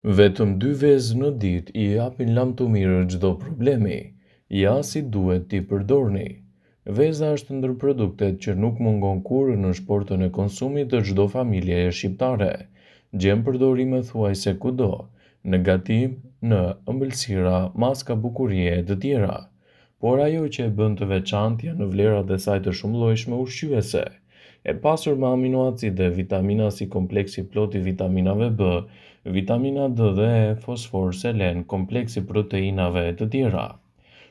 Vetëm 2 vezë në ditë I japin lam të mirë çdo problemi, ja si duhet t'i përdorni. Veza është ndër produktet që nuk mungon kurrë në shportën e konsumit të çdo familjeje shqiptare. Gjem përdorime thuajse kudo, në gatim, në ëmbëlsira, maska bukurie e të tjera. Por ajo që e bën të veçantë janë vlerat e saj të shumëllojshme ushqyese. E pasur me aminoacide, vitamina si kompleksi plot I vitaminave B, vitamina D dhe E, fosfor, selen, kompleksi proteinave e të tjera.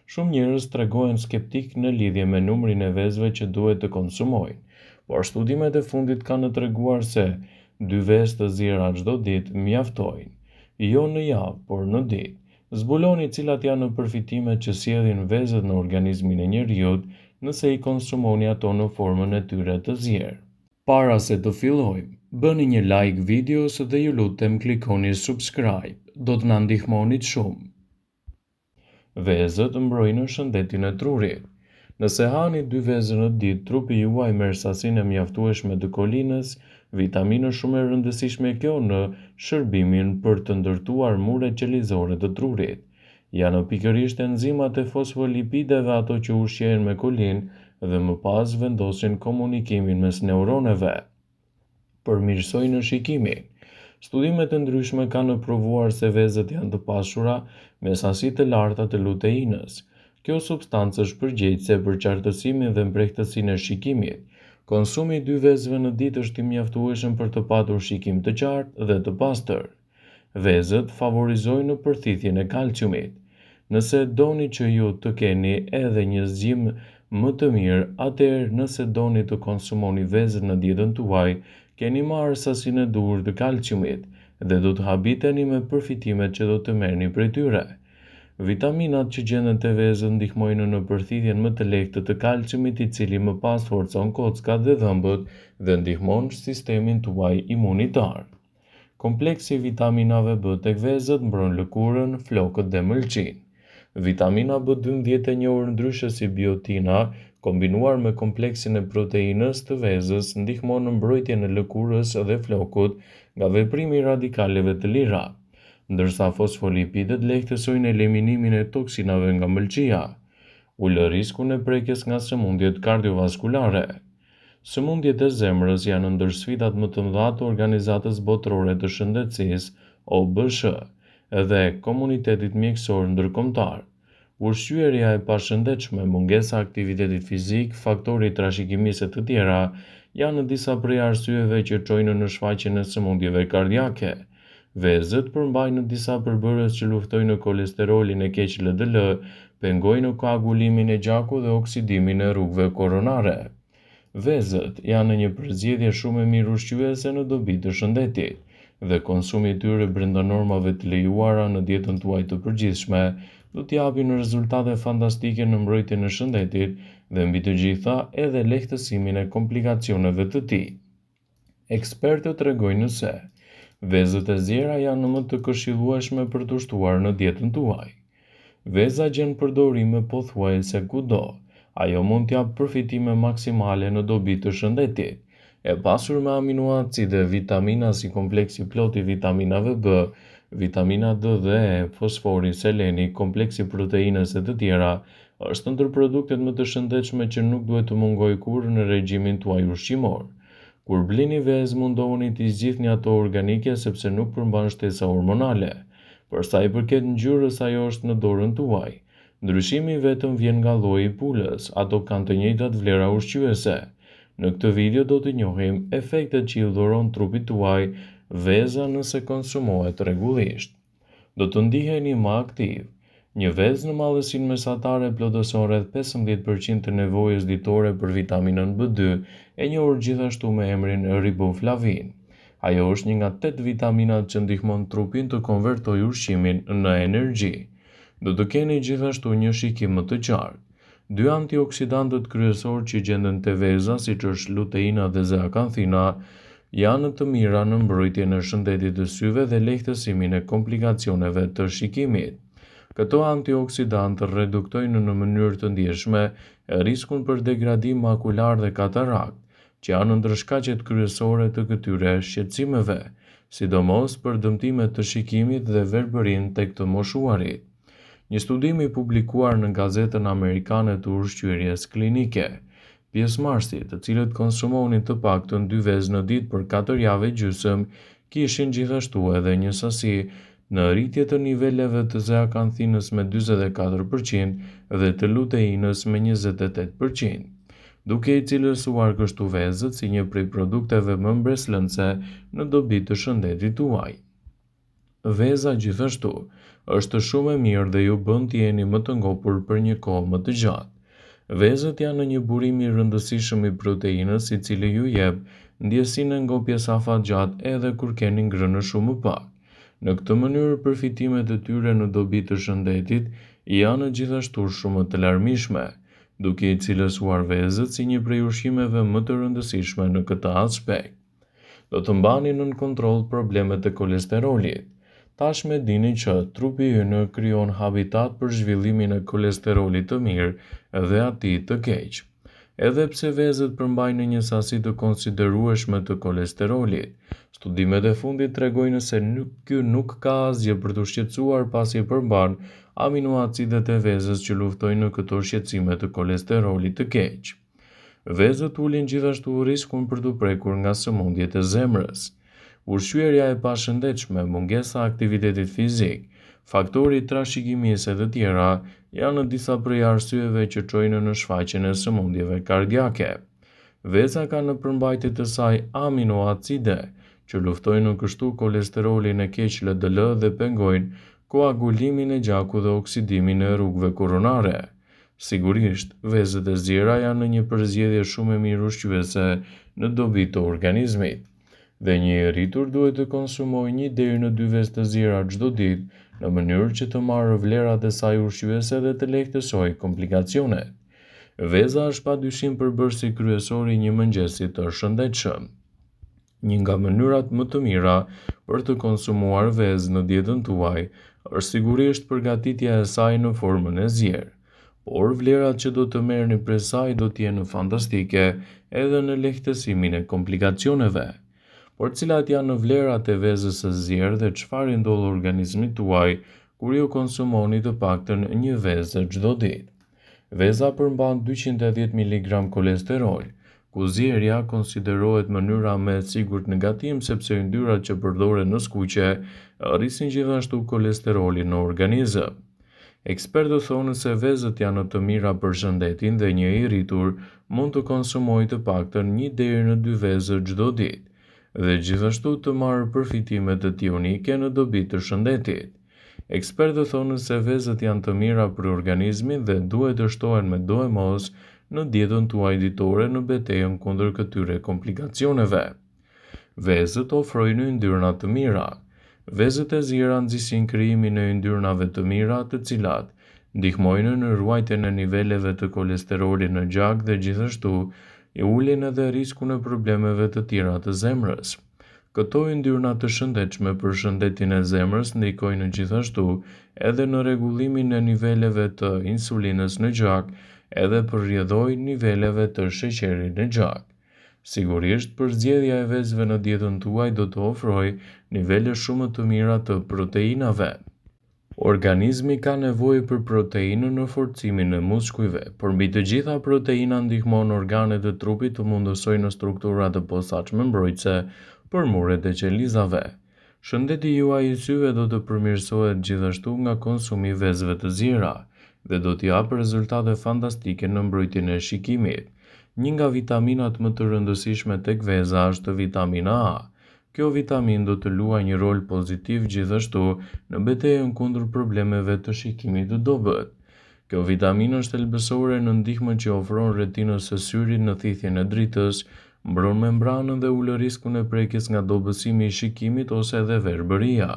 Shumë njerëz tregojnë skeptik në lidhje me numrin e vezëve që duhet të konsumojnë, por studimet e fundit kanë treguar se 2 vezë të zjera çdo ditë mjaftojnë, jo në javë, por në ditë. Zbuloni cilat janë përfitimet që sjellin vezët në organizmin e njerëzit nëse I konsumoni ato në formën e tyre të zjerë. Para se të fillojmë, bëni një like videos dhe ju lutem klikoni subscribe, do të na ndihmonit shumë. Vezët mbrojnë shëndetin e trurit. Nëse hani 2 vezë në ditë, trupi juaj merr sasinë e mjaftueshme të kolinës, vitaminë shumë e rëndësishme kjo në shërbimin për të ndërtuar muret qelizore të trurit. Janë pikërisht enzimat e fosfolipideve ato që ushqejnë me kolinë dhe më pas vendosin komunikimin mes neuroneve. Përmirësojnë shikimin. Studimet e ndryshme kanë provuar se vezët janë të pasura me sasi të larta të luteinës. Kjo substancë është përgjegjëse për qartësimin dhe mbrehtësinë e shikimit. Konsumi I 2 vezëve në ditë është I mjaftueshëm për të patur shikim të qartë dhe të pastër. Vezët favorizojnë përthithjen e kalciumit. Nëse doni që ju të keni edhe një zgjim më të mirë, atëherë nëse doni të konsumoni vezët në dietën tuaj, keni marrë sasinë e duhur të kalciumit dhe do të habiteni me përfitimet që do të merrni prej tyre. Vitaminat që gjenden te vezët ndihmojnë në përthithjen më të lehtë të kalciumit I cili më pas forcon kockat dhe dhëmbët dhe ndihmon sistemin tuaj imunitar. Kompleksi I vitaminave B tek vezët mbron lëkurën, flokët dhe mëlçin. Vitamina B12 e njohur ndryshe si biotina, kombinuar me kompleksin e proteinës të vezës, ndihmon në mbrojtjen e lëkurës dhe flokut nga veprimi I radikaleve të lira, ndërsa fosfolipidet lehtësojnë eliminimin e toksinave nga mëlçia. Ulë riskun e prekjes nga sëmundjet kardiovaskulare. Sëmundjet e zemrës janë ndër sfidat më të mëdha të Organizatës Botërore të Shëndetësisë, OBSH, dhe komunitetit mjekësor ndërkombëtar. Ushqyerja e pashëndetshme, mungesa e aktivitetit fizik, faktori I trashëgimisë e të tjera, janë disa prej arsyeve që çojnë në shfaqjen e sëmundjeve kardiake. Vezët përmbajnë disa përbërës që luftojnë kolesterolin e keq LDL, pengojnë koagulimin e gjakut dhe oksidimin e rrugëve koronare. Vezët janë një përzgjedhje shumë e mirë ushqyese në dobi të shëndetit, dhe konsumi I tyre brenda normave të lejuara në dietën tuaj të përgjithshme do t'ju japin rezultate fantastike në mbrojtjen e shëndetit dhe mbi të gjitha edhe lehtësimin e komplikacioneve të tij. Ekspertët tregojnë se vezët e zjera janë më të këshillueshme për të ushtuar në dietën tuaj. Veza gjen përdorime pothuajse kudo. Ajo mund t'jap përfitime maksimale në dobi të shëndetit. E pasur me aminoacide, vitamina si kompleksi plot I vitaminave B, vitamina D dhe E, fosfori, seleni, kompleksi proteinës e të tjera, është ndër produktet më të shëndetshme që nuk duhet të mungojë kurrë në regjimin tuaj ushqimor. Kur blini vezë, mundohuni t'i zgjidhni ato organike sepse nuk përmban shtesa hormonale. Për sa I përket ngjyrës, ajo është në dorën tuaj. Ndryshimi vetëm vjen nga lloji I pulës, ato kanë të njëjtat vlera ushqyese. Në këtë video do të njohim efektet që I dhuron trupit tuaj veza nëse konsumohet rregullisht. Do të ndiheni më aktiv. Një vezë në madhësinë mesatare plotëson rreth 15% të nevojës ditore për vitaminën B2, e njohur gjithashtu me emrin riboflavin. Ajo është një nga 8 vitaminat që ndihmon trupin të konvertojë ushqimin në energji. Do të keni gjithashtu një shikim më të qartë. 2 antioksidantët kryesor që gjenden te veza, siç është luteina dhe zeakanthina, janë të mira në mbrojtjen e shëndetit të syve dhe lehtësimin e komplikacioneve të shikimit. Këto antioksidantë reduktojnë në mënyrë të ndjeshme riskun për degradim makular dhe katarakt, që janë ndër shkaqet kryesore të këtyre shqetësimeve. sidomos për dëmtimet të shikimit dhe verbërinë tek të moshuarit. Një studim i publikuar në gazetën amerikane të ushqyerjes klinike, pjesëmarrësit, të cilët konsumonin të paktën 2 vezë në ditë për 4 javë e gjysmë, kishin gjithashtu edhe një sasi në rritje të niveleve të zeakantinës me 44% dhe të luteinës me 28%, duke i cilësuar kështu vezët si një prej produkteve më mbreslëndse në dobi të shëndetit tuaj. Veza gjithashtu është shumë e mirë dhe ju bën të jeni më të ngopur për një kohë më të gjatë. Vezët janë një burim i rëndësishëm i proteinës i cili ju jep ndjesinë e ngopjes afatgjatë edhe kur keni ngrënë shumë më pak. Në këtë mënyrë përfitimet e tyre në dobi të shëndetit janë gjithashtu shumë të larmishme, duke i cilësuar vezët si një prej ushqimeve më të rëndësishme në këtë aspekt. Do të mbani nën kontroll problemet e kolesterolit. Tashmë dini që trupi ynë krijon habitat për zhvillimin e kolesterolit të mirë dhe atij të keq. Edhe pse vezët përmbajnë një sasi të konsiderueshme të kolesterolit, studimet e fundit tregojnë se ky nuk ka asgjë për të shqetësuar pasi përmban aminoacidet e vezës që luftojnë në këto shqetësime të kolesterolit të keq. Vezët ulin gjithashtu riskun për të prekur nga sëmundjet e zemrës. Ushqyerja e pashëndetshme, mungesa e aktivitetit fizik, faktori i trashëgimisë e të tjera janë disa prej arsyeve që çojnë në shfaqjen e sëmundjeve kardiake. Veza ka në përmbajtje të saj aminoacide që luftojnë kështu kolesterolin e keq LDL dhe pengojnë koagulimin e gjakut dhe oksidimin e rrugëve koronare. Sigurisht, vezët e zjera janë një përzgjedhje shumë e mirë ushqyese në dobi të organizmit, dhe një i rritur duhet të konsumojë 1 deri në 2 vezë të zjera çdo ditë në mënyrë që të marrë vlerat e saj ushqyese dhe të lehtësojë komplikacionet. Veza është padyshim përbërësi kryesor i një mëngjesi të shëndetshëm. Një nga mënyrat më të mira për të konsumuar vezë në dietën tuaj është sigurisht përgatitja e saj në formën e zjerë, por vlerat që do të merrni prej saj do të jenë fantastike edhe në lehtësimin e komplikacioneve. Por cilat janë vlerat e vezës së zjerë dhe çfarë ndodh organizmit tuaj kur ju konsumoni të paktën 1 vezë çdo ditë? Veza përmban 280 mg kolesterol, ku zjerja konsiderohet mënyra më e sigurt në gatim sepse yndyrat që përdoren në skuqe rrisin gjithashtu kolesterolin në organizëm. Ekspertët thonë se vezët janë të mira për shëndetin dhe një i rritur mund të konsumojë të paktën 1 deri në 2 vezë çdo ditë dhe gjithashtu të marrë përfitimet e tij unike në dobi të shëndetit. Ekspertët thonë se vezët janë të mira për organizmin dhe duhet të shtohen me do e mos në dietën tuaj ditore në betejën kundër këtyre komplikacioneve. Vezët ofrojnë yndyrna të mira. Vezët e zjera nxisin krijimin e yndyrnave të mira, të cilat ndihmojnë në ruajtjen e niveleve të kolesterolit në gjak dhe gjithashtu i ulin edhe riskun e problemeve të tjera të zemrës. Këto yndyrna të shëndetshme për shëndetin e zemrës ndikojnë gjithashtu edhe në rregullimin e niveleve të insulinës në gjak edhe për rrjedhoj niveleve të sheqerit në gjak. Sigurisht, përzgjedhja e vezëve në dietën tuaj do të ofrojë nivele shumë të mira të proteinave. Organizmi ka nevojë për proteinë në forcimin e muskujve, por mbi të gjitha proteina ndihmon organet e trupit të mundësojnë në struktura të posaçme mbrojtëse për muret e qelizave. Shëndeti juaj i syve do të përmirësohet gjithashtu nga konsumi i vezëve të zjera dhe do t'i japë rezultate fantastike në mbrojtjen e shikimit. Një nga vitaminat më të rëndësishme tek veza është vitamina A. Kjo vitamin do të luajë një rol pozitiv gjithashtu në betejën kundër problemeve të shikimit të dobët. Kjo vitamin është thelbësore në ndihmën që ofron retinës së syrit në thithjen e dritës, mbron membranën dhe ulë riskun e prekjes nga dobësimi i shikimit ose edhe verbëria.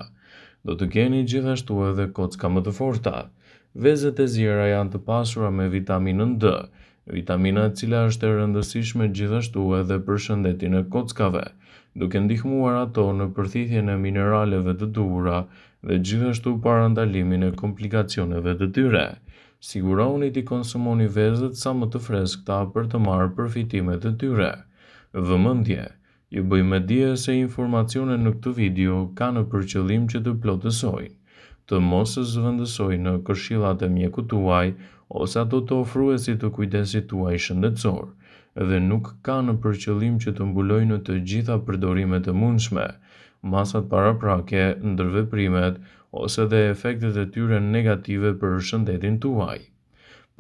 Do të keni gjithashtu edhe kocka më të forta. Vezët e zjera janë të pasura me vitaminën D, vitamina e cila është e rëndësishme gjithashtu edhe për shëndetin e kockave, duke ndihmuar ato në përthithjen e mineraleve të duhura dhe gjithashtu parandalimin e komplikacioneve të tyre. Siguroni t'i konsumoni vezët sa më të freskëta për të marrë përfitimet e tyre. Vëmendje: Ju bëj me dije se informacionet në këtë video kanë për qëllim që të plotësojnë, të mos zëvendësojnë në këshillat e mjekut tuaj ose ato të ofruesit të kujdesit tuaj shëndetësor, dhe nuk kanë për qëllim që të mbulojnë të gjitha përdorimet e mundshme, masat paraprake, ndërveprimet ose dhe efektet e tyre negative për shëndetin tuaj.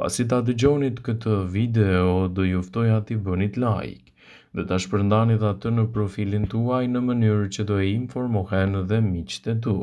Pasi ta dëgjonit këtë video, do ju ftoja t'i bënit like dhe ta shpërndanit atë në profilin tuaj në mënyrë që do e informohen dhe miqtë e tu.